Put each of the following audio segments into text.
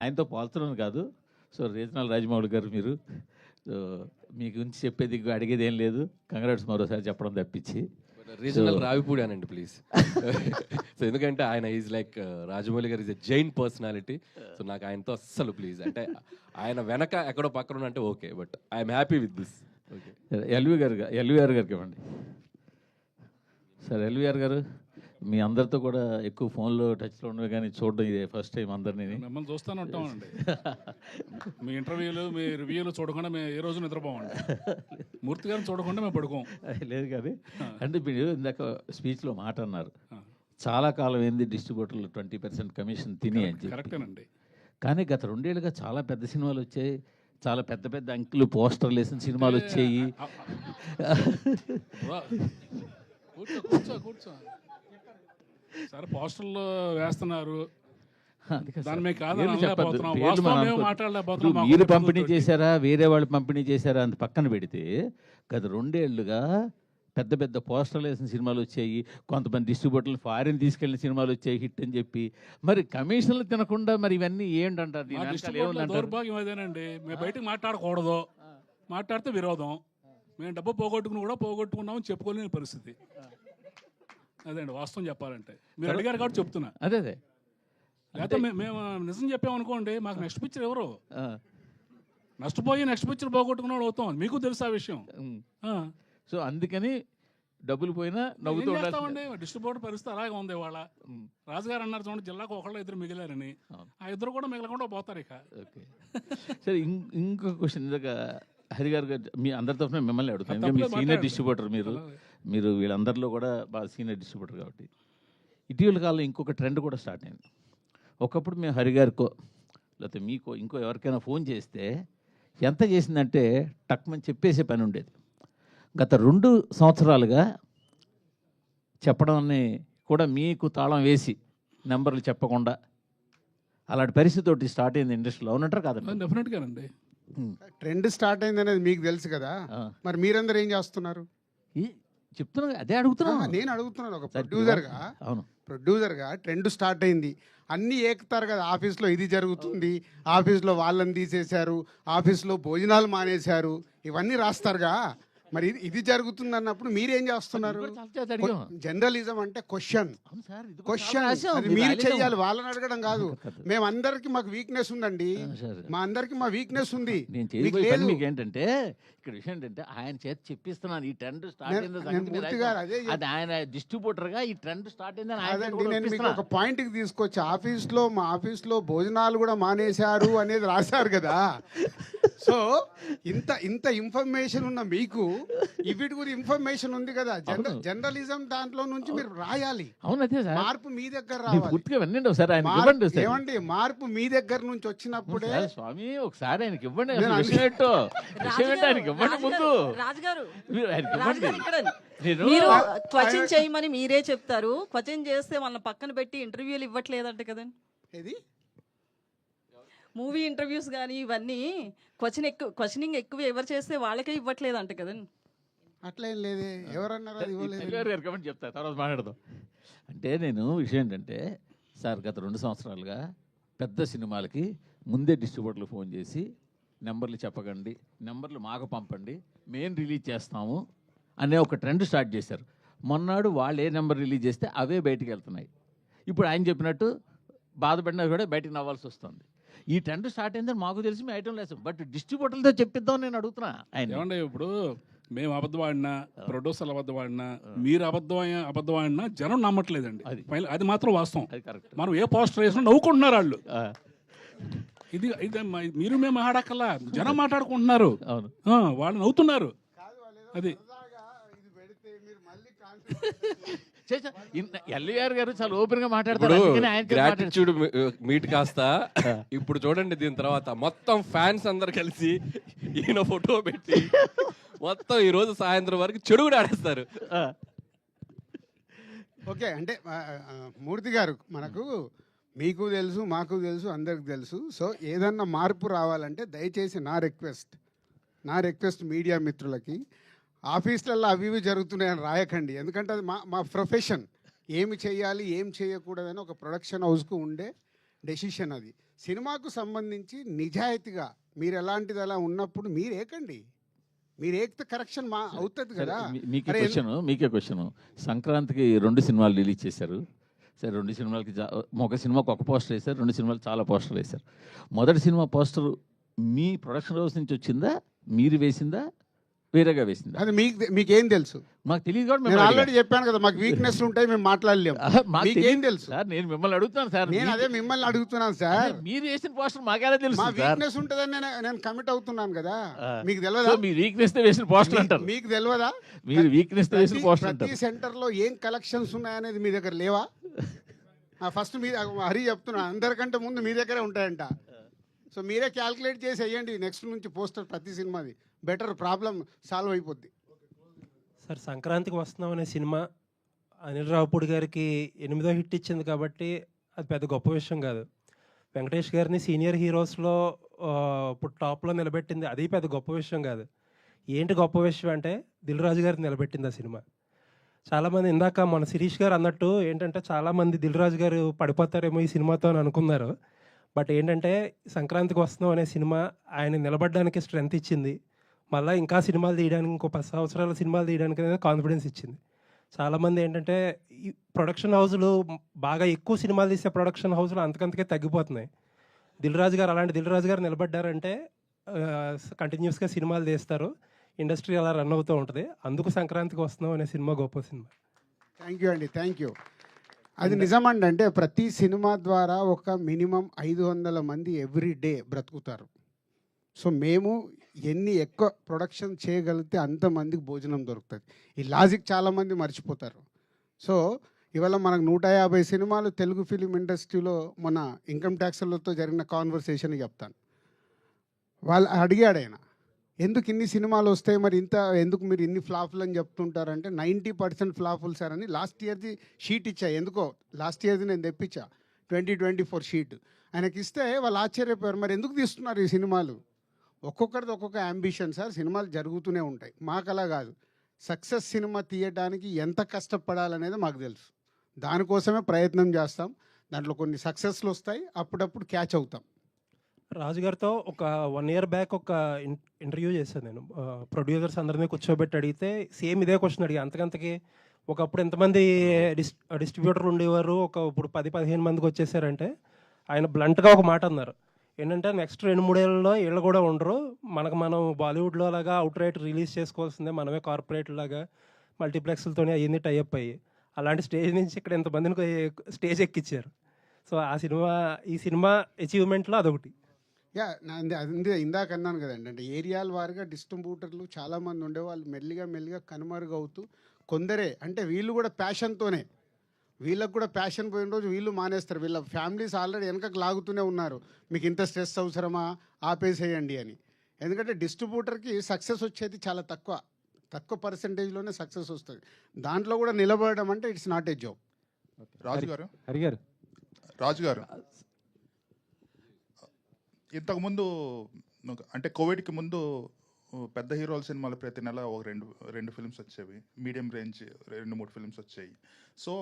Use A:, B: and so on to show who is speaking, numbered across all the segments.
A: ఆయనతో పోల్చడం కాదు. సో రీజనల్ రాజమౌళి గారు మీరు, సో మీ గురించి చెప్పేది అడిగేది ఏం లేదు. కంగ్రాట్స్ మరోసారి చెప్పడం తప్పించి.
B: రీజనల్ రావిపూడి అనండి ప్లీజ్. సో ఎందుకంటే ఆయన ఈజ్ లైక్ రాజమౌళి గారు is a Jain personality. So నాకు ఆయనతో అస్సలు ప్లీజ్, అంటే ఆయన వెనక ఎక్కడో పక్కన అంటే okay, but I'm happy with this. Okay,
A: LVR గారికి ఇవ్వండి సార్. ఎల్వీఆర్ గారు మీ అందరితో కూడా ఎక్కువ ఫోన్లో టచ్లో ఉండవు, కానీ చూడడం ఇదే ఫస్ట్ టైం అందరినీ.
C: మిమ్మల్ని చూస్తూనే ఉంటామండి. మీ ఇంటర్వ్యూలు మీ రివ్యూలు చూడకుండా మేము ఏ రోజు నిద్రపోమండి. మూర్తి గారిని చూడకుండా మేము పడుకోం.
A: లేదు కానీ అంటే మీరు ఇందాక స్పీచ్లో మాట అన్నారు, చాలా కాలం ఏంది డిస్ట్రిబ్యూటర్లు 20% కమిషన్ తిని అని చెప్పి.
C: కరెక్టేనండి.
A: కానీ గత 2 ఏళ్ళుగా చాలా పెద్ద సినిమాలు వచ్చాయి, చాలా పెద్ద పెద్ద అంకులు పోస్టర్లు వేసిన సినిమాలు వచ్చాయి.
C: కూర్చో కూర్చో సరే, పోస్టర్లు వేస్తున్నారు,
A: మీరు పంపిణీ చేశారా వేరే వాళ్ళు పంపిణీ చేశారా అని పక్కన పెడితే, గత 2 ఏళ్ళుగా పెద్ద పెద్ద పోస్టర్లు వేసిన సినిమాలు వచ్చాయి, కొంతమంది డిస్ట్రిబ్యూటర్లు ఫారిన్ తీసుకెళ్ళిన సినిమాలు వచ్చాయి హిట్ అని చెప్పి. మరి కమిషన్లు తినకుండా మరి ఇవన్నీ ఏంటంటారు?
C: దౌర్భాగ్యం అదేనండి. మేము బయటకు మాట్లాడకూడదు, మాట్లాడితే విరోధం. మేము డబ్బు పోగొట్టుకున్నామని చెప్పుకోలేని పరిస్థితి. అదేండి వాస్తవం చెప్పాలంటే. మీరు అడిగారు కాబట్టి చెప్తున్నా.
A: అదే
C: లేకపోతే మేము నిజం చెప్పామనుకోండి, మాకు నెక్స్ట్ పిక్చర్ ఎవరు నష్టపోయి నెక్స్ట్ పిక్చర్ పోగొట్టుకున్నాడు అవుతాం. మీకు తెలుసు ఆ విషయం.
A: సో అందుకని డబ్బులు పోయినా నవ్వుతూ
C: ఉండాలి. డిస్ట్రిబ్యూటర్ పరిస్థితి అలాగే ఉంది. వాళ్ళ రాజుగారు అన్నారు చూడండి, జిల్లాకు ఒకళ్ళు 2 మిగిలారని. ఆ 2 కూడా మిగలకుండా పోతారు ఇక.
A: ఓకే సరే, ఇంకొక క్వశ్చన్. ఇందాక హరి గారు మీ అందరి తరఫున మిమ్మల్ని అడుగుతాను. మీ సీనియర్ డిస్ట్రిబ్యూటర్ మీరు వీళ్ళందరిలో కూడా బాగా సీనియర్ డిస్ట్రిబ్యూటర్ కాబట్టి, ఇటీవల కాలంలో ఇంకొక ట్రెండ్ కూడా స్టార్ట్ అయింది. ఒకప్పుడు మేము హరి గారికో లేకపోతే మీకో ఇంకో ఎవరికైనా ఫోన్ చేస్తే ఎంత చేసిందంటే టక్మని చెప్పేసే పని ఉండేది. గత 2 సంవత్సరాలుగా చెప్పడాన్ని కూడా మీకు తాళం వేసి నెంబర్లు చెప్పకుండా అలాంటి పరిస్థితి స్టార్ట్ అయింది ఇండస్ట్రీలో. అవునంటారు కాదండి?
C: డెఫినెట్గానండి.
D: ట్రెండ్ స్టార్ట్ అయింది అనేది మీకు తెలుసు కదా, మరి మీరందరూ ఏం చేస్తున్నారు?
A: చెప్తున్నా, అదే అడుగుతున్నా.
D: నేను అడుగుతున్నాను ఒక ప్రొడ్యూసర్గా. అవును, ప్రొడ్యూసర్గా ట్రెండ్ స్టార్ట్ అయింది, అన్నీ ఏకుతారు కదా. ఆఫీస్లో ఇది జరుగుతుంది, ఆఫీస్లో వాళ్ళని తీసేశారు, ఆఫీస్లో భోజనాలు మానేశారు, ఇవన్నీ రాస్తారుగా. మరి ఇది జరుగుతుంది అన్నప్పుడు మీరేం చేస్తున్నారు? జర్నలిజం అంటే క్వశ్చన్ అది మీరు చెయ్యాలి, వాళ్ళని అడగడం కాదు. మేమందరికి మాకు వీక్నెస్ ఉందండి, మా అందరికి మా వీక్నెస్ ఉంది.
A: మీకు ఏంటంటే ఇక్కడ విషయం ఏంటంటే ఆయన చేతి చెప్పిస్తున్నాను ఈ ట్రెండ్ స్టార్ట్ అయింది. అది ఆయన డిస్ట్రిబ్యూటర్ గా ఈ ట్రెండ్ స్టార్ట్ అయిందని
D: నేను మీకు ఒక పాయింట్ కి తీసుకొచ్చి, ఆఫీస్లో మా ఆఫీస్లో భోజనాలు కూడా మానేశారు అనేది రాశారు కదా. సో ఇంత ఇన్ఫర్మేషన్ ఉన్న మీకు ఇవిటి గురించి ఇన్ఫర్మేషన్ ఉంది కదా. జర్నలిజం దాంట్లో నుంచి మీరు రాయాలి. మార్పు మీ దగ్గర రావాలి. ఏమండి, మార్పు మీ దగ్గర నుంచి వచ్చినప్పుడే.
A: స్వామి ఒకసారి ఆయనకి ఇవ్వండి, ముందు
E: రాజుగారు మీరు క్వశ్చన్ చేయమని మీరే చెప్తారు. క్వశ్చన్ చేస్తే వాళ్ళ పక్కన పెట్టి ఇంటర్వ్యూలు ఇవ్వట్లేదంట కదండి.
D: ఏది
E: మూవీ ఇంటర్వ్యూస్ కానీ ఇవన్నీ క్వశ్చనింగ్ ఎక్కువ ఎవరు చేస్తే వాళ్ళకే ఇవ్వట్లేదంట కదండి.
D: అట్లేం లేదే, ఎవరన్నారు?
A: చెప్తా తర్వాత మాట్లాడదాం. అంటే నేను విషయం ఏంటంటే సార్, గత 2 సంవత్సరాలుగా పెద్ద సినిమాలకి ముందే డిస్ట్రిబ్యూటర్లు ఫోన్ చేసి నెంబర్లు చెప్పకండి, నెంబర్లు మాకు పంపండి, మేము రిలీజ్ చేస్తాము అనే ఒక ట్రెండ్ స్టార్ట్ చేశారు. మొన్నాడు వాళ్ళు ఏ నెంబర్ రిలీజ్ చేస్తే అవే బయటికి వెళ్తున్నాయి. ఇప్పుడు ఆయన చెప్పినట్టు బాధపడినా కూడా బయటికి నవ్వాల్సి వస్తుంది. ఈ ట్రెండ్ స్టార్ట్ అయిందని మాకు తెలిసి మేము ఐటమ్ లేదు, బట్ డిస్ట్రిబ్యూటర్లతో చెప్పిద్దాం నేను అడుగుతున్నా. ఆయన
C: ఏమండి, ఇప్పుడు మేము అబద్ధం ఆడినా, ప్రొడ్యూసర్లు అబద్ధం ఆడినా, మీరు అబద్ధం ఆడినా జనం నమ్మట్లేదండి. అది మాత్రం వాస్తవం. మనం ఏ పోస్టర్ వేసినా నవ్వుకుంటున్నారు వాళ్ళు. ఇది మీరు మేము ఆడక్కల్లా, జనం మాట్లాడుకుంటున్నారు, వాళ్ళు నవ్వుతున్నారు. అది
A: ఎల్వీఆర్ గారు చాలా ఓపెన్ గా మాట్లాడతారు.
B: గ్రాటిట్యూడ్ మీట్ కాస్త ఇప్పుడు చూడండి, దీని తర్వాత మొత్తం ఫ్యాన్స్ అందరు కలిసి ఈయన ఫోటో పెట్టి మొత్తం ఈ రోజు సాయంత్రం వరకు చెడు కూడా ఆడేస్తారు.
D: ఓకే, అంటే మూర్తి గారు, మనకు మీకు తెలుసు, మాకు తెలుసు, అందరికి తెలుసు. సో ఏదన్నా మార్పు రావాలంటే దయచేసి నా రిక్వెస్ట్ మీడియా మిత్రులకి, ఆఫీసులలో అవి ఇవి జరుగుతున్నాయని రాయకండి. ఎందుకంటే అది మా ప్రొఫెషన్. ఏమి చేయాలి ఏం చేయకూడదని ఒక ప్రొడక్షన్ హౌస్కు ఉండే డెసిషన్ అది. సినిమాకు సంబంధించి నిజాయితీగా మీరు ఎలాంటిది అలా ఉన్నప్పుడు మీరు ఏకండి, మీరు ఏకితే కరెక్షన్ మా అవుతుంది కదా.
A: మీకే క్వశ్చన్, సంక్రాంతికి 2 సినిమాలు రిలీజ్ చేశారు. సరే 2 సినిమాలకి ఒక సినిమాకి ఒక పోస్టర్ వేశారు, 2 సినిమాలు చాలా పోస్టర్లు వేశారు. మొదటి సినిమా పోస్టర్ మీ ప్రొడక్షన్ హౌస్ నుంచి వచ్చిందా, మీరు వేసిందా, వేరేగా వేసిందా?
D: అది మీకేం తెలుసు?
A: మాకు తెలియదు కూడా
D: నేను ఆల్రెడీ చెప్పాను కదా, మాకు వీక్నెస్ ఉంటాయి, మేము మాట్లాడలేము. మీకేం తెలుసు
A: సార్? నేను మిమ్మల్ని అడుగుతాను సార్.
D: నేను అదే మిమ్మల్ని అడుగుతున్నాను సార్.
A: మీరు వేసిన పోస్టర్ మాకేలా తెలుసు?
D: మా
A: సార్
D: వీక్నెస్ ఉంటుందని నేను కమిట్ అవుతున్నాను కదా. మీకు తెలియదా?
A: మీ వీక్నెస్ తో వేసిన పోస్టర్ అంటారు.
D: మీకు తెలియదా?
A: మీరు వీక్నెస్ తో వేసిన పోస్టర్
D: ప్రతి
A: అంటారు.
D: సెంటర్ లో ఏం కలెక్షన్స్ ఉన్నాయనేది మీ దగ్గర లేవా? ఫస్ట్ మీ హరి చెప్తున్నా, అందరికంటే ముందు మీ దగ్గరే ఉంటాయంట. సో మీరే క్యాల్కులేట్ చేసి వేయండి నెక్స్ట్ నుంచి పోస్టర్ ప్రతి సినిమాది. బెటర్, ప్రాబ్లం సాల్వ్ అయిపోద్ది.
F: సార్, సంక్రాంతికి వస్తున్నాం అనే సినిమా అనిల్ రావుపూడి గారికి 8వ హిట్ ఇచ్చింది కాబట్టి అది పెద్ద గొప్ప విషయం కాదు. వెంకటేష్ గారిని సీనియర్ హీరోస్లో ఇప్పుడు టాప్లో నిలబెట్టింది, అది పెద్ద గొప్ప విషయం కాదు. ఏంటి గొప్ప విషయం అంటే దిల్ రాజు గారిని నిలబెట్టింది ఆ సినిమా. చాలామంది ఇందాక మన శిరీష్ గారు అన్నట్టు ఏంటంటే చాలామంది దిల్ రాజు గారు పడిపోతారేమో ఈ సినిమాతో అని అనుకున్నారు. బట్ ఏంటంటే సంక్రాంతికి వస్తున్నాం అనే సినిమా ఆయన నిలబడడానికి స్ట్రెంత్ ఇచ్చింది. మళ్ళీ ఇంకా సినిమాలు తీయడానికి, ఇంకో 10 సంవత్సరాల సినిమాలు తీయడానికి అనేది కాన్ఫిడెన్స్ ఇచ్చింది. చాలామంది ఏంటంటే ఈ ప్రొడక్షన్ హౌస్లు బాగా ఎక్కువ సినిమాలు తీసే ప్రొడక్షన్ హౌస్లు అంతకంతకే తగ్గిపోతున్నాయి. దిల్ రాజు గారు అలాంటి దిల్ రాజు గారు నిలబడ్డారంటే కంటిన్యూస్గా సినిమాలు తీస్తారు, ఇండస్ట్రీ అలా రన్ అవుతూ ఉంటుంది. అందుకు సంక్రాంతికి వస్తున్నాం అనే సినిమా గొప్ప సినిమా.
D: థ్యాంక్ యూ అండి, థ్యాంక్ యూ. అది నిజమండి. అంటే ప్రతి సినిమా ద్వారా ఒక మినిమం 500 మంది ఎవ్రీ డే బ్రతుకుతారు. సో మేము ఎన్ని ఎక్కువ ప్రొడక్షన్ చేయగలిగితే అంతమందికి భోజనం దొరుకుతుంది. ఈ లాజిక్ చాలామంది మర్చిపోతారు. సో ఇవాళ మనకు 150 సినిమాలు తెలుగు ఫిలిం ఇండస్ట్రీలో మన ఇన్కమ్ ట్యాక్స్లతో జరిగిన కాన్వర్సేషన్ చెప్తాను. వాళ్ళు అడిగాడు ఆయన, ఎందుకు ఇన్ని సినిమాలు వస్తాయి మరి ఎందుకు మీరు ఇన్ని ఫ్లాపులు అని చెప్తుంటారంటే 90% ఫ్లాపులు సార్ అని లాస్ట్ ఇయర్ది షీట్ ఇచ్చా. ఎందుకో లాస్ట్ ఇయర్ది నేను తెప్పించా 2024 షీట్. ఆయనకి ఇస్తే వాళ్ళు ఆశ్చర్యపోయారు, మరి ఎందుకు తీస్తున్నారు ఈ సినిమాలు? ఒక్కొక్కరిది ఒక్కొక్క అంబిషన్ సార్. సినిమాలు జరుగుతూనే ఉంటాయి, మాకు అలా కాదు. సక్సెస్ సినిమా తీయడానికి ఎంత కష్టపడాలనేది మాకు తెలుసు. దానికోసమే ప్రయత్నం చేస్తాం. దాంట్లో కొన్ని సక్సెస్లు వస్తాయి, అప్పుడప్పుడు క్యాచ్ అవుతాం.
F: రాజుగారితో ఒక 1 year బ్యాక్ ఒక ఇంటర్వ్యూ చేశాను నేను. ప్రొడ్యూసర్స్ అందరినీ కూర్చోబెట్టి అడిగితే సేమ్ ఇదే క్వశ్చన్ అడిగా. అంతకంతకి ఒకప్పుడు ఎంతమంది డిస్ట్రిబ్యూటర్లు ఉండేవారు, ఇప్పుడు 10-15 మందికి వచ్చేసారంటే ఆయన బ్లంట్గా ఒక మాట అన్నారు. ఏంటంటే నెక్స్ట్ 2-3 ఏళ్ళలో వీళ్ళు కూడా ఉండరు, మనం బాలీవుడ్లో లాగా అవుట్ రైట్ రిలీజ్ చేసుకోవాల్సిందే, మనమే కార్పొరేట్ లాగా మల్టీప్లెక్స్లతోనే అయ్యింది టైఅప్ అయ్యి. అలాంటి స్టేజ్ నుంచి ఇక్కడ ఎంతమందిని స్టేజ్ ఎక్కించారు. సో ఈ సినిమా అచీవ్మెంట్లో అదొకటి.
D: యా, అది ఇందాక అన్నాను కదండి. అంటే ఏరియాల వారిగా డిస్ట్రిబ్యూటర్లు చాలామంది ఉండేవాళ్ళు మెల్లిగా కనుమరుగవుతూ కొందరే, అంటే వీళ్ళు కూడా ప్యాషన్తోనే, వీళ్ళకు కూడా ప్యాషన్ పోయిన రోజు వీళ్ళు మానేస్తారు. వీళ్ళ ఫ్యామిలీస్ ఆల్రెడీ వెనకకు లాగుతూనే ఉన్నారు, మీకు ఇంత స్ట్రెస్ అవసరమా, ఆపేసేయండి అని. ఎందుకంటే డిస్ట్రిబ్యూటర్కి సక్సెస్ వచ్చేది చాలా తక్కువ పర్సెంటేజ్లోనే సక్సెస్ వస్తుంది. దాంట్లో కూడా నిలబడడం అంటే ఇట్స్ నాట్ ఏ జాబ్.
G: రాజు గారు ఇంతకుముందు అంటే కోవిడ్కి ముందు పెద్ద హీరోల సినిమాలు ప్రతి నెల ఒక రెండు ఫిల్మ్స్ వచ్చేవి, మీడియం రేంజ్ 2-3 ఫిల్మ్స్ వచ్చాయి. సో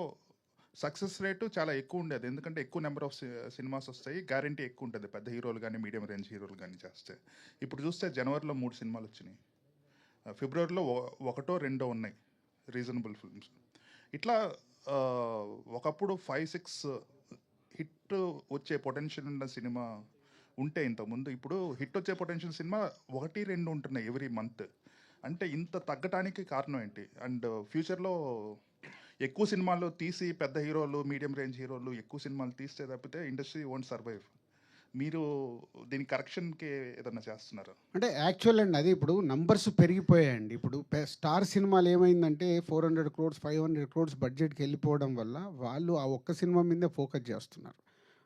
G: సక్సెస్ రేటు చాలా ఎక్కువ ఉండేది, ఎందుకంటే ఎక్కువ నెంబర్ ఆఫ్ సినిమాస్ వస్తాయి, గ్యారంటీ ఎక్కువ ఉంటుంది పెద్ద హీరోలు కానీ మీడియం రేంజ్ హీరోలు కానీ చేస్తే. ఇప్పుడు చూస్తే జనవరిలో 3 సినిమాలు వచ్చినాయి, ఫిబ్రవరిలో 1-2 ఉన్నాయి రీజనబుల్ ఫిల్మ్స్. ఇట్లా ఒకప్పుడు 5-6 హిట్ వచ్చే పొటెన్షియల్ ఉన్న సినిమా ఉంటే ఇంతకుముందు, ఇప్పుడు హిట్ వచ్చే పొటెన్షియల్ సినిమా 1-2 ఉంటున్నాయి ఎవ్రీ మంత్. అంటే ఇంత తగ్గటానికి కారణం ఏంటి? అండ్ ఫ్యూచర్లో ఎక్కువ సినిమాలు తీసి పెద్ద హీరోలు మీడియం రేంజ్ హీరోలు ఎక్కువ సినిమాలు తీస్తే తప్పితే ఇండస్ట్రీ వోంట్ సర్వైవ్. మీరు దీని కరెక్షన్కి ఏదన్నా చేస్తున్నారు?
D: అంటే యాక్చువల్ అండి, అది ఇప్పుడు నంబర్స్ పెరిగిపోయాయండి. ఇప్పుడు స్టార్ సినిమాలు ఏమైందంటే 400 crores 500 crores బడ్జెట్కి వెళ్ళిపోవడం వల్ల వాళ్ళు ఆ ఒక్క సినిమా మీదే ఫోకస్ చేస్తున్నారు.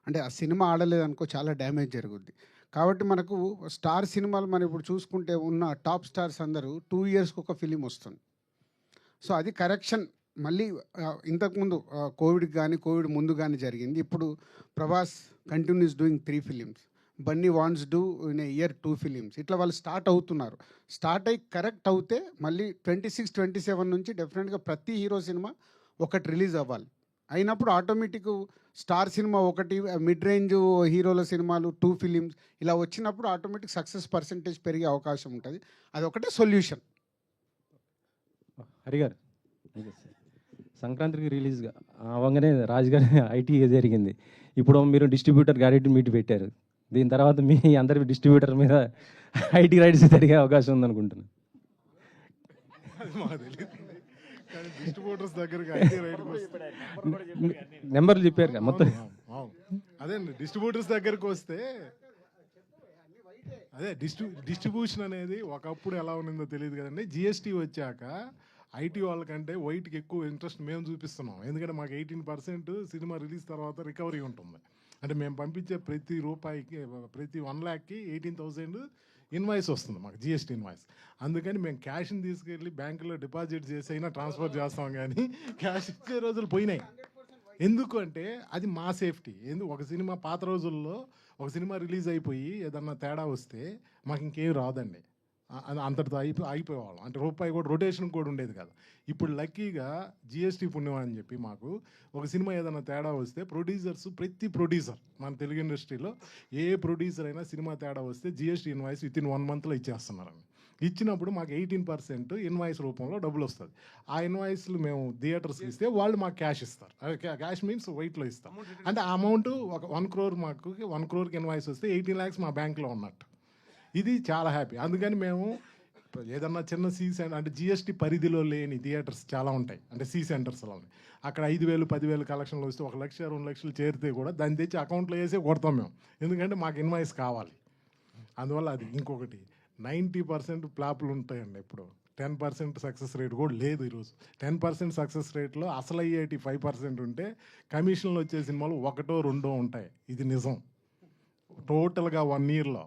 D: అంటే ఆ సినిమా ఆడలేదనుకో చాలా డ్యామేజ్ జరుగుద్ది. కాబట్టి మనకు స్టార్ సినిమాలు మనం ఇప్పుడు చూసుకుంటే ఉన్న టాప్ స్టార్స్ అందరూ 2 yearsకి ఒక ఫిలిం వస్తుంది. సో అది కరెక్షన్ మళ్ళీ ఇంతకుముందు కోవిడ్ ముందు కానీ జరిగింది. ఇప్పుడు Prabhas continuous doing 3 films, Bunny wants do in a year 2 films. ఇట్లా వాళ్ళు స్టార్ట్ అవుతున్నారు. స్టార్ట్ అయ్యి కరెక్ట్ అవుతే మళ్ళీ 26-27 నుంచి డెఫినెట్గా ప్రతి హీరో సినిమా ఒకటి రిలీజ్ అవ్వాలి. అయినప్పుడు ఆటోమేటిక్ స్టార్ సినిమా ఒకటి, మిడ్ రేంజ్ హీరోల సినిమాలు 2 ఫిలిమ్స్ ఇలా వచ్చినప్పుడు ఆటోమేటిక్ సక్సెస్ పర్సంటేజ్ పెరిగే అవకాశం ఉంటుంది. అది ఒకటే సొల్యూషన్.
H: హరిగారు సంక్రాంతికి రిలీజ్గా అవ్వగానే రాజు గారి ఐటీ జరిగింది. ఇప్పుడు మీరు డిస్ట్రిబ్యూటర్ గాడి మీట్ పెట్టారు. దీని తర్వాత మీ అందరి డిస్ట్రిబ్యూటర్ మీద ఐటీ రైట్స్ జరిగే అవకాశం ఉందనుకుంటున్నాను.
I: డిస్ట్రిబ్యూటర్స్ దగ్గరికి
H: నెంబర్లు చెప్పారు కదా మొత్తం.
I: అదే డిస్ట్రిబ్యూటర్స్ దగ్గరికి వస్తే అదే డిస్ట్రిబ్యూషన్ అనేది ఒకప్పుడు ఎలా ఉన్నదో తెలియదు కదండి. జిఎస్టీ వచ్చాక ఐటీ వాళ్ళకంటే వైట్కి ఎక్కువ ఇంట్రెస్ట్ మేము చూపిస్తున్నాం. ఎందుకంటే మాకు 18% సినిమా రిలీజ్ తర్వాత రికవరీ ఉంటుంది. అంటే మేము పంపించే ప్రతి రూపాయికి, ప్రతి 1 lakhకి 18,000 ఇన్వాయిస్ వస్తుంది మాకు, జిఎస్టీ ఇన్వాయిస్. అందుకని మేము క్యాష్ని తీసుకెళ్ళి బ్యాంకులో డిపాజిట్ చేసి అయినా ట్రాన్స్ఫర్ చేస్తాం, కానీ క్యాష్ ఇచ్చే రోజులు పోయినాయి. ఎందుకు అంటే అది మా సేఫ్టీ. ఒక సినిమా పాత రోజుల్లో ఒక సినిమా రిలీజ్ అయిపోయి ఏదన్నా తేడా వస్తే మాకు ఇంకేం రాదండి, అంతటితో ఆగిపోయేవాళ్ళం. అంటే రూపాయి కూడా రొటేషన్ కూడా ఉండేది కదా. ఇప్పుడు లక్కీగా జిఎస్టీ పుణ్యం అని చెప్పి మాకు ఒక సినిమా ఏదైనా తేడా వస్తే ప్రొడ్యూసర్స్, ప్రతి ప్రొడ్యూసర్ మన తెలుగు ఇండస్ట్రీలో ఏ ప్రొడ్యూసర్ అయినా సినిమా తేడా వస్తే జిఎస్టీ ఇన్వాయిస్ వితిన్ 1 monthలో ఇచ్చేస్తున్నారండి. ఇచ్చినప్పుడు మాకు 18% ఇన్వాయిస్ రూపంలో డబ్బులు వస్తుంది. ఆ ఇన్వాయిస్లు మేము థియేటర్స్కి ఇస్తే వాళ్ళు మాకు క్యాష్ ఇస్తారు. క్యాష్ మీన్స్ వైట్లో ఇస్తాం. అంటే ఆ అమౌంట్ ఒక 1 crore, మాకు 1 crore ఇన్వాయిస్ వస్తే 18 lakhs మా బ్యాంక్లో ఉన్నట్టు. ఇది చాలా హ్యాపీ. అందుకని మేము ఏదన్నా చిన్న సెంటర్ అంటే జిఎస్టీ పరిధిలో లేని థియేటర్స్ చాలా ఉంటాయి, అంటే సెంటర్స్లో ఉన్నాయి. అక్కడ 5,000, 10,000 కలెక్షన్లు వస్తే 1 లక్ష, 2 లక్షలు చేరితే కూడా దాన్ని తెచ్చి అకౌంట్లో వేసే కొడతాం మేము, ఎందుకంటే మాకు ఇన్వాయిస్ కావాలి. అందువల్ల అది. ఇంకొకటి 90% ఫ్లాపులు ఉంటాయండి. ఇప్పుడు 10% సక్సెస్ రేట్ కూడా లేదు ఈరోజు. 10% సక్సెస్ రేట్లో అసలు అయ్యేటి 5% ఉంటే కమిషన్లు వచ్చే సినిమాలు 1, 2 ఉంటాయి. ఇది నిజం. టోటల్గా 1 yearలో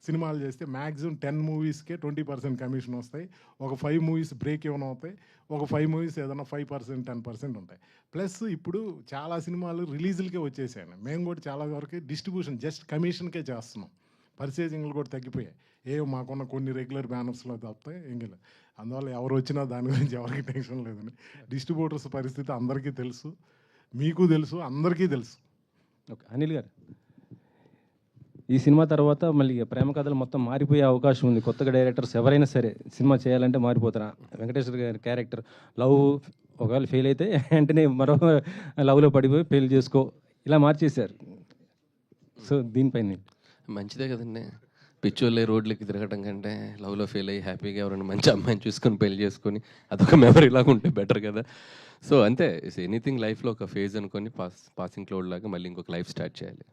I: సినిమాలు చేస్తే మ్యాక్సిమం 10 moviesకే 20% కమిషన్ వస్తాయి. ఒక 5 movies బ్రేక్ ఏమైనా అవుతాయి, ఒక 5 movies ఏదైనా 5%, 10% ఉంటాయి. ప్లస్ ఇప్పుడు చాలా సినిమాలు రిలీజులకే వచ్చేసాయండి. మేము కూడా చాలా వరకు డిస్ట్రిబ్యూషన్ జస్ట్ కమిషన్కే చేస్తున్నాం. పర్చేజింగ్లు కూడా తగ్గిపోయాయి. మాకున్న కొన్ని రెగ్యులర్ బ్యానర్స్లో తప్పితే ఇంక. అందువల్ల ఎవరు వచ్చినా దాని గురించి ఎవరికి టెన్షన్ లేదండి. డిస్ట్రిబ్యూటర్స్ పరిస్థితి అందరికీ తెలుసు, మీకు తెలుసు, అందరికీ తెలుసు.
H: ఓకే అనిల్ గారు, ఈ సినిమా తర్వాత మళ్ళీ ప్రేమ కథలు మొత్తం మారిపోయే అవకాశం ఉంది. కొత్తగా డైరెక్టర్స్ ఎవరైనా సరే సినిమా చేయాలంటే మారిపోతారా? వెంకటేశ్వర గారి క్యారెక్టర్ లవ్ ఒకవేళ ఫెయిల్ అయితే వెంటనే మరో లవ్లో పడిపోయి పెళ్లి చేసుకో ఇలా మార్చేశారు. సో దీనిపైన
B: మంచిదే కదండి. పిచ్చోళ్ళే రోడ్లకి తిరగడం కంటే లవ్లో ఫెయిల్ అయ్యి హ్యాపీగా ఎవరైనా మంచి అమ్మాయిని చూసుకొని పెళ్లి చేసుకొని అదొక మెమరీ లాగా ఉంటే బెటర్ కదా. సో అంతే, ఎనీథింగ్ లైఫ్లో ఒక ఫేజ్ అనుకొని పాసింగ్ క్లౌడ్ లాగా మళ్ళీ ఇంకొక లైఫ్ స్టార్ట్ చేయాలి.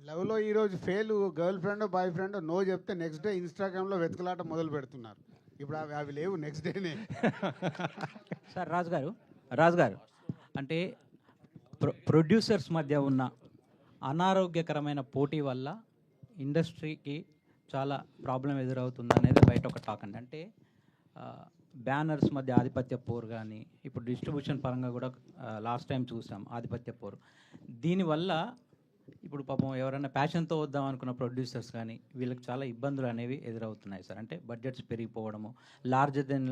D: లవ్లో ఈరోజు fail, girl friend, boy friend no చెప్తే నెక్స్ట్ డే ఇన్స్టాగ్రామ్లో వెతుకులాట మొదలు పెడుతున్నారు. ఇప్పుడు అవి లేవు, నెక్స్ట్ డేనే.
J: సార్ రాజు గారు అంటే ప్రొడ్యూసర్స్ మధ్య ఉన్న అనారోగ్యకరమైన పోటీ వల్ల ఇండస్ట్రీకి చాలా ప్రాబ్లం ఎదురవుతుంది అనేది బయట ఒక టాక్ అండి. అంటే బ్యానర్స్ మధ్య ఆధిపత్య పోరు కానీ, ఇప్పుడు డిస్ట్రిబ్యూషన్ పరంగా కూడా లాస్ట్ టైం చూసాం ఆధిపత్య పోరు. దీనివల్ల ఇప్పుడు పాపం ఎవరైనా ప్యాషన్తో వద్దాం అనుకున్న ప్రొడ్యూసర్స్ కానీ వీళ్ళకి చాలా ఇబ్బందులు అనేవి ఎదురవుతున్నాయి సార్. అంటే బడ్జెట్స్ పెరిగిపోవడము, లార్జర్ దెన్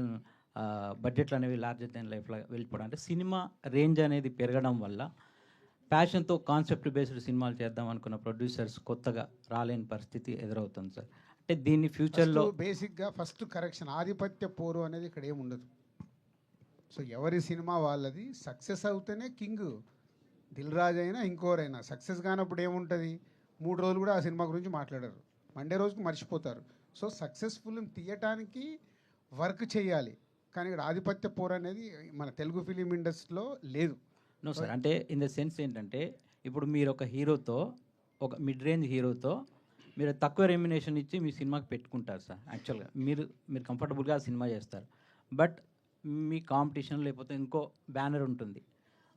J: బడ్జెట్లు అనేవి లార్జర్ దెన్ లైఫ్లో వెళ్ళిపోవడం, అంటే సినిమా రేంజ్ అనేది పెరగడం వల్ల ప్యాషన్తో కాన్సెప్ట్ బేస్డ్ సినిమాలు చేద్దాం అనుకున్న ప్రొడ్యూసర్స్ కొత్తగా రాలేని పరిస్థితి ఎదురవుతుంది సార్. అంటే దీన్ని ఫ్యూచర్లో
D: బేసిక్గా ఫస్ట్ కరెక్షన్, ఆధిపత్య పోరు అనేది ఇక్కడ ఏముండదు. సో ఎవరి సినిమా వాళ్ళది, సక్సెస్ అవుతేనే కింగ్. దిల్ రాజు అయినా ఇంకోరైనా సక్సెస్ కానప్పుడు ఏముంటుంది, 3 రోజులు కూడా ఆ సినిమా గురించి మాట్లాడారు, మండే రోజుకి మర్చిపోతారు. సో సక్సెస్ఫుల్ తీయటానికి వర్క్ చేయాలి, కానీ ఇక్కడ ఆధిపత్య పోరు అనేది మన తెలుగు ఫిలిం ఇండస్ట్రీలో లేదు.
J: నో సార్, అంటే ఇన్ ద సెన్స్ ఏంటంటే ఇప్పుడు మీరు ఒక హీరోతో, ఒక మిడ్ రేంజ్ హీరోతో మీరు తక్కువ రెమ్యునేషన్ ఇచ్చి మీ సినిమాకి పెట్టుకుంటారు సార్. యాక్చువల్గా మీరు కంఫర్టబుల్గా సినిమా చేస్తారు. బట్ మీ కాంపిటీషన్ లేకపోతే ఇంకో బ్యానర్ ఉంటుంది,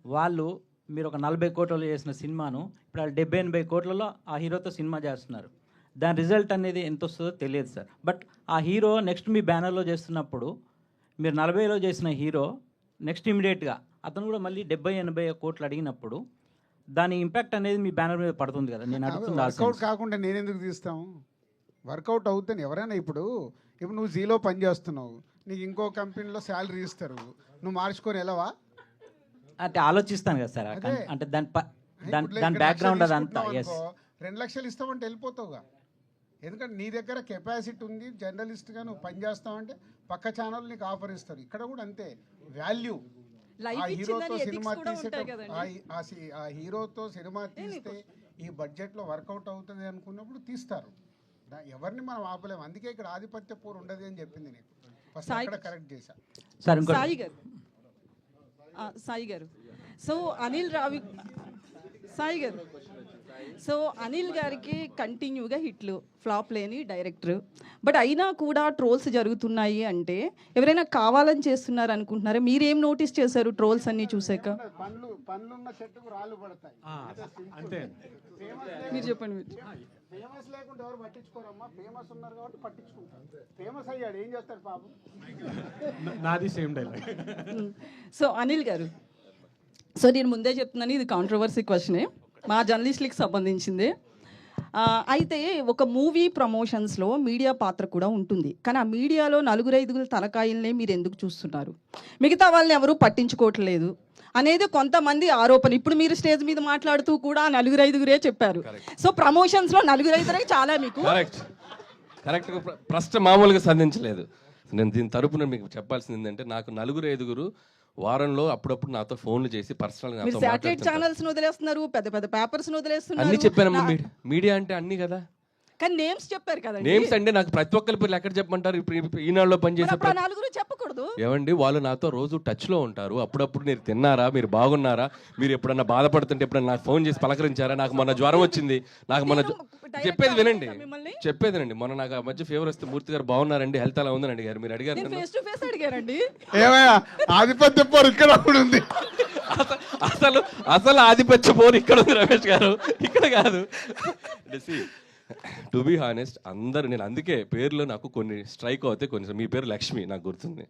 J: వాళ్ళు మీరు ఒక 40 కోట్లలో చేసిన సినిమాను ఇప్పుడు వాళ్ళు 70-80 కోట్లలో ఆ హీరోతో సినిమా చేస్తున్నారు. దాని రిజల్ట్ అనేది ఎంత వస్తుందో తెలియదు సార్. బట్ ఆ హీరో నెక్స్ట్ మీ బ్యానర్లో చేస్తున్నప్పుడు మీరు 40లో చేసిన హీరో నెక్స్ట్ ఇమీడియట్గా అతను కూడా మళ్ళీ 70-80 కోట్లు అడిగినప్పుడు దాని ఇంపాక్ట్ అనేది మీ బ్యానర్ మీద పడుతుంది కదా. నేను అడుగుతుంది
D: వర్కౌట్ కాకుండా నేను ఎందుకు తీస్తాము? వర్కౌట్ అవుతాను ఎవరైనా. ఇప్పుడు నువ్వు జీలో పని చేస్తున్నావు, నీకు ఇంకో కంపెనీలో శాలరీ ఇస్తారు, నువ్వు మార్చుకొని వెళ్ళవా?
J: అంటే ఆలోచిస్తాను కదా సార్. అంటే దాని దాని బ్యాక్గ్రౌండ్ అదంతా ఎస్
D: 2 లక్షలు ఇస్తామంటే వెళ్ళిపోతావుగా. ఎందుకంటే నీ దగ్గర కెపాసిటీ ఉంది, జర్నలిస్ట్గా నువ్వు పనిచేస్తావంటే పక్క ఛానల్ నీకు ఆఫర్ ఇస్తారు. ఇక్కడ కూడా అంతే వాల్యూ. ఆ హీరోతో సినిమా ఆ హీరోతో సినిమా తీస్తే ఈ బడ్జెట్లో వర్కౌట్ అవుతుంది అనుకున్నప్పుడు తీస్తారు. ఎవరిని మనం ఆపలేము. అందుకే ఇక్కడ ఆధిపత్య పోరు ఉండదు అని చెప్పింది నీకు ఫస్ట్, అక్కడ కరెక్ట్ చేశా.
E: సాయి గారు సో సాయి గారు సో అనిల్ గారికి కంటిన్యూగా హిట్లు ఫ్లాప్ లేని డైరెక్టర్, బట్ అయినా కూడా ట్రోల్స్ జరుగుతున్నాయి అంటే ఎవరైనా కావాలని చేస్తున్నారు అనుకుంటున్నారా? మీరేం నోటీస్ చేశారు ట్రోల్స్ అన్ని చూసాక?
D: పనులున్న చెట్టుకు రాళ్ళు పడతాయి
I: అంతే.
E: మీరు చెప్పండి.
D: ఫేమస్ లేకుండా ఎవరు పట్టించుకోరమ్మా, ఫేమస్ ఉన్నారు కాబట్టి పట్టించుకుంటారు. ఫేమస్ అయ్యాడు ఏం చేస్తాడు పాపం.
I: నాది సేమ్ డైలాగ్.
E: సో అనిల్ గారు, సో నేను ముందే చెప్తున్నాను ఇది కాంట్రవర్సీ క్వశ్చనే, మా జర్నలిస్టులకు సంబంధించింది. అయితే ఒక మూవీ ప్రమోషన్స్లో మీడియా పాత్ర కూడా ఉంటుంది, కానీ ఆ మీడియాలో 4-5 తలకాయలనే మీరు ఎందుకు చూస్తున్నారు, మిగతా వాళ్ళని ఎవరు పట్టించుకోవట్లేదు అనేది కొంతమంది ఆరోపణ. ఇప్పుడు మీరు స్టేజ్ మీద మాట్లాడుతూ కూడా 4-5 చెప్పారు. సో ప్రమోషన్స్లో 4-5 చాలా మీకు
B: కరెక్ట్గా ప్రశ్న మామూలుగా సంధించలేదు. నేను దీని తరపున మీకు చెప్పాల్సింది ఏంటంటే, నాకు 4-5 వారంలో అప్పుడప్పుడు నాతో ఫోన్లు చేసి పర్సనల్గా
E: మీరు శాటిలైట్ ఛానల్స్ వదిలేస్తున్నారు, పెద్ద పెద్ద పేపర్స్ వదిలేస్తున్నారు.
B: అన్ని చెప్పానమ్మా, మీడియా అంటే అన్ని కదా.
E: కానీ నేమ్స్ చెప్పారు కదా.
B: నేమ్స్ అంటే నాకు ప్రతి ఒక్కరి పేర్లు ఎక్కడ చెప్పమంటారు? ఇప్పుడు ఈనాడులో పనిచేసే
E: 4 చెప్పకూడదు
B: ఏమండి, వాళ్ళు నాతో రోజు టచ్ లో ఉంటారు. అప్పుడప్పుడు మీరు తిన్నారా, మీరు బాగున్నారా, మీరు ఎప్పుడన్నా బాధపడుతుంటే ఎప్పుడన్నా నాకు ఫోన్ చేసి పలకరించారా, నాకు మొన్న జ్వరం వచ్చింది, నాకు మొన్న చెప్పేది వినండి. మొన్న నాకు ఆ మధ్య ఫీవర్ వస్తే మూర్తి గారు బాగున్నారండి, హెల్త్ అలా ఉందని అడిగారు. మీరు అడిగారు
E: ఫేస్ టు ఫేస్ అడిగారండి.
D: ఏమయ్యా ఆధిపత్య పోరు ఇక్కడ కూడా ఉంది.
B: అసలు ఆధిపత్య పోరు ఇక్కడ ఉంది రమేష్ గారు, ఇక్కడ కాదు. టు బీ హానెస్ట్ అందరు, నేను అందుకే పేర్లు నాకు కొన్ని స్ట్రైక్ అవుతాయి. కొన్ని మీ పేరు లక్ష్మి నాకు గుర్తుంది,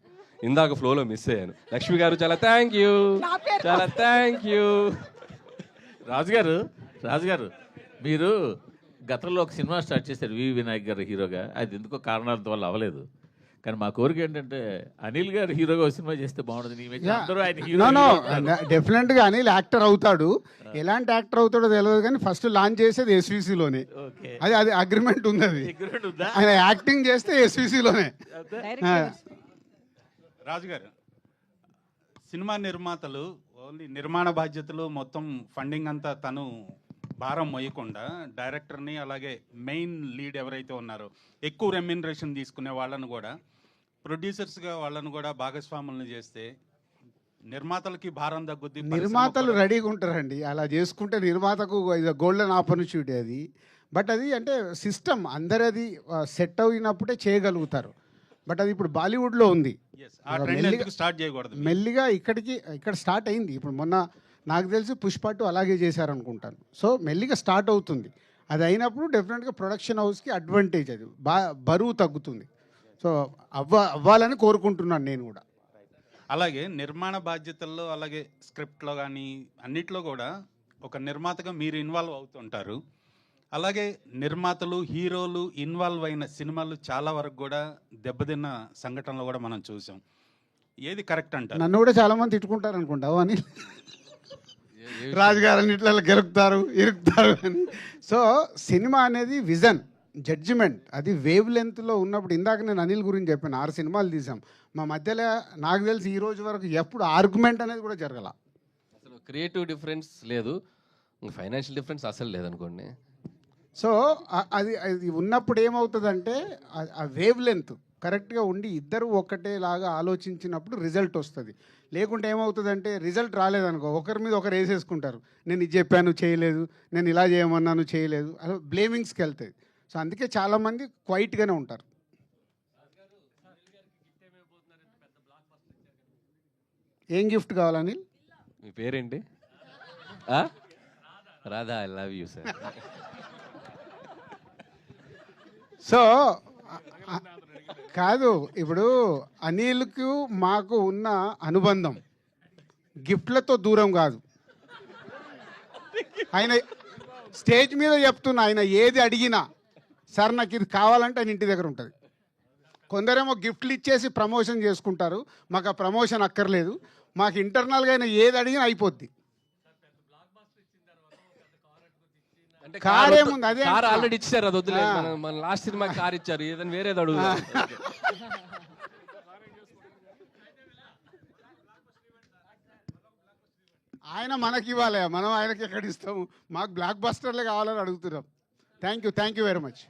B: ఇందాక ఫ్లోలో మిస్ అయ్యాను. లక్ష్మి గారు చాలా థ్యాంక్ యూ, చాలా థ్యాంక్ యూ.
A: రాజు గారు మీరు గతంలో ఒక సినిమా స్టార్ట్ చేశారు వి వినాయక్ గారు హీరోగా, అది ఎందుకో కారణాల వల్ల అవ్వలేదు. కానీ మా కోరిక ఏంటంటే అనిల్ గారు హీరోగా ఒక సినిమా చేస్తే బాగుంటుంది.
D: డెఫినెట్గా అనిల్ యాక్టర్ అవుతాడు. ఎలాంటి యాక్టర్ అవుతాడో తెలియదు, కానీ ఫస్ట్ లాంచ్ చేసేది ఎస్విసిలోనే. అది అగ్రిమెంట్ ఉంది, అది ఆయన యాక్టింగ్ చేస్తే ఎస్విసిలోనే.
K: రాజుగారు, సినిమా నిర్మాతలు ఓన్లీ నిర్మాణ బాధ్యతలు మొత్తం ఫండింగ్ అంతా తను భారం మోయకుండా డైరెక్టర్ని అలాగే మెయిన్ లీడ్ ఎవరైతే ఉన్నారో ఎక్కువ రెమ్యూనరేషన్ తీసుకునే వాళ్ళను కూడా ప్రొడ్యూసర్స్గా వాళ్ళను కూడా భాగస్వాములను చేస్తే నిర్మాతలకి భారం తగ్గుద్ది.
D: నిర్మాతలు రెడీగా ఉంటారండి అలా చేసుకుంటే, నిర్మాతకు గోల్డెన్ ఆపర్చునిటీ అది. బట్ అది అంటే సిస్టమ్ అందరది సెట్ అయినప్పుడే చేయగలుగుతారు. బట్ అది ఇప్పుడు బాలీవుడ్లో ఉంది,
K: స్టార్ట్ చేయకూడదు.
D: మెల్లిగా ఇక్కడ స్టార్ట్ అయింది. ఇప్పుడు మొన్న నాకు తెలిసి పుష్ప 2 అలాగే చేశారనుకుంటాను. సో మెల్లిగా స్టార్ట్ అవుతుంది. అది అయినప్పుడు డెఫినెట్గా ప్రొడక్షన్ హౌస్కి అడ్వాంటేజ్, అది బరువు తగ్గుతుంది. సో అవ్వాలని కోరుకుంటున్నాను నేను కూడా.
K: అలాగే నిర్మాణ బాధ్యతల్లో అలాగే స్క్రిప్ట్లో కానీ అన్నిట్లో కూడా ఒక నిర్మాతగా మీరు ఇన్వాల్వ్ అవుతుంటారు. అలాగే నిర్మాతలు హీరోలు ఇన్వాల్వ్ అయిన సినిమాలు చాలా వరకు కూడా దెబ్బతిన్న సంఘటనలు కూడా మనం చూసాం. ఏది కరెక్ట్ అంటారు?
D: నన్ను కూడా చాలా మంది తిట్టుకుంటారు అనుకుంటావు అని, రాజుగారని ఇట్లా గెలుపుతారు ఇరుకుతారు అని. సో సినిమా అనేది విజన్, జడ్జిమెంట్, అది వేవ్ లెంత్లో ఉన్నప్పుడు. ఇందాక నేను అనిల్ గురించి చెప్పాను, 6 సినిమాలు తీసాం. మా మధ్యలో నాకు తెలిసి ఈ రోజు వరకు ఎప్పుడు ఆర్గ్యుమెంట్ అనేది కూడా జరగల.
B: అసలు క్రియేటివ్ డిఫరెన్స్ లేదు, ఫైనాన్షియల్ డిఫరెన్స్ అసలు లేదనుకోండి.
D: సో అది ఉన్నప్పుడు ఏమవుతుందంటే ఆ వేవ్ లెంత్ కరెక్ట్గా ఉండి ఇద్దరు ఒకటేలాగా ఆలోచించినప్పుడు రిజల్ట్ వస్తుంది. లేకుంటే ఏమవుతుందంటే రిజల్ట్ రాలేదనుకో, ఒకరి మీద ఒకరు వేసేసుకుంటారు. నేను ఇది చెప్పాను చేయలేదు, నేను ఇలా చేయమన్నాను చేయలేదు, అలా బ్లేమింగ్స్కి వెళ్తాయి. సో అందుకే చాలామంది క్వైట్గానే ఉంటారు. ఏం గిఫ్ట్ కావాలని?
B: మీ పేరేంటి? Radha, I love you sir.
D: So కాదు, ఇప్పుడు అనిల్కు మాకు ఉన్న అనుబంధం గిఫ్ట్లతో దూరం కాదు. ఆయన స్టేజ్ మీద చెప్తున్నా, ఆయన ఏది అడిగినా సార్ నాకు ఇది కావాలంటే ఆయన ఇంటి దగ్గర ఉంటుంది. కొందరేమో గిఫ్ట్లు ఇచ్చేసి ప్రమోషన్ చేసుకుంటారు, మాకు ఆ ప్రమోషన్ అక్కర్లేదు, మాకు ఇంటర్నల్గా ఆయన ఏది అడిగినా అయిపోద్ది. కార్ ఏముంది అదే
B: కార్ ఆల్రెడీ ఇచ్చారు, అది వద్దులే. మన లాస్ట్ సినిమా కార్ ఇచ్చారు, ఏదైనా వేరేది అడుగు.
D: ఆయన మనకి ఇవ్వాలి, మనం ఆయనకి ఎక్కడ ఇస్తాము? మాకు బ్లాక్ బస్టర్లే కావాలని అడుగుతున్నాం. Thank you very much.